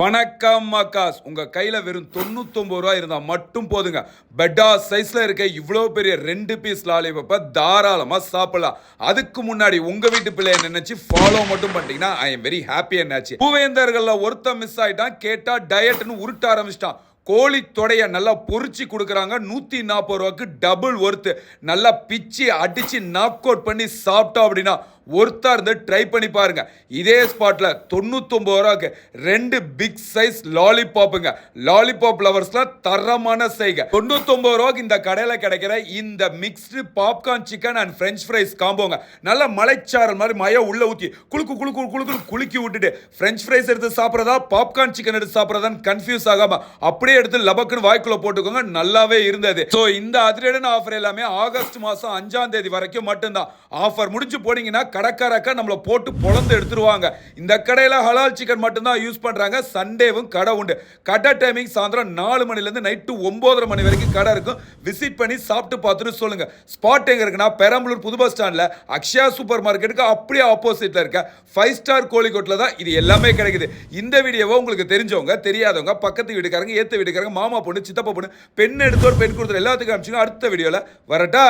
வணக்கம் மக்காஸ். உங்க கையில வெறும் 99 ரூபாய் இருந்தா மட்டும் போதுங்க. பெட்டா சைஸ்ல இருக்க இவ்வளவு பெரிய 2 பீஸ் லாலிபப்பை தாராளமா சாப்பிடலாம். அதுக்கு முன்னாடி உங்க வீட்டு பிள்ளைய நினைச்சு ஃபாலோ மட்டும் பண்ணிட்டீங்கன்னா ஐ எம் வெரி ஹாப்பி என்னாச்சு. பூவேந்தர்கள்ல ஒருத்தன் மிஸ் ஆயிட்டான். கேட்டா டயட்னு உருட்ட ஆரம்பிச்சிட்டான். கோழி தொடைய நல்லா பொறிச்சு கொடுக்குறாங்க. 140 ரூபாய்க்கு டபுள் ஒர்த்து. நல்லா பிச்சு அடிச்சு நாக் அவுட் பண்ணி சாப்பிட்டோம் அப்படின்னா ஒருத்தா இருந்து ட்ரை பண்ணி பாருங்க. இதே ஸ்பாட்ல 99 ரூபாய்க்கு 2 பிக் சைஸ் லாலிபாப்புங்க. லாலிபாப் லவர்ஸ்லாம் தரமான செய்க. 99 ரூபாய்க்கு இந்த கடையில கிடைக்கிற இந்த mixed popcorn chicken and French fries காம்போங்க. நல்ல மலைச்சாரல் மாதிரி மய உள்ள ஊத்தி குலுக்கி விட்டுட்டு பிரெஞ்ச் ஃப்ரைஸ் எடுத்து சாப்பிட்றதா பாப்கார்ன் சிக்கன் எடுத்து சாப்பிட்றதான்னு கன்ஃபியூஸ் ஆகாம அப்படியே எடுத்து லபக்குன்னு வாய்க்குள்ள போட்டுக்கோங்க. நல்லாவே இருந்தது. ஸோ இந்த அதிரடியான ஆஃபர் எல்லாமே ஆகஸ்ட் மாசம் 5ஆம் தேதி வரைக்கும் மட்டும்தான். ஆஃபர் முடிஞ்சு போனீங்கன்னா கடைக்காரக்கா நம்மளை போட்டு பொழந்து எடுத்துருவாங்க. இந்த கடையில் ஹலால் சிக்கன் மட்டும்தான் யூஸ் பண்றாங்க. சண்டேவும் கடை உண்டு. கடை டைமிங் சாயந்தரம் 4 மணிலேருந்து நைட்டு 9:30 மணி வரைக்கும் கடை இருக்கும். விசிட் பண்ணி சாப்பிட்டு பார்த்துட்டு சொல்லுங்க. ஸ்பாட் எங்க இருக்குன்னா பெரம்பலூர் புது பஸ் ஸ்டாண்ட்ல அக்ஷயா சூப்பர் மார்க்கெட்டுக்கு அப்படியே ஆப்போசிட்ல இருக்க 5 ஸ்டார் கோழிக்கோட்ல தான் இது எல்லாமே கிடைக்குது. இந்த வீடியோவை உங்களுக்கு தெரிஞ்சவங்க தெரியாதவங்க பக்கத்து வீட்டுக்காரங்க ஏத்த வீட்டுக்காரங்க மாமா பொண்ணு சித்தப்பா பொண்ணு பெண் எடுத்தோர் பெண் கொடுத்துரு எல்லாத்துக்கும் அனுப்பிச்சுங்க. அடுத்த வீடியோல வரட்டா.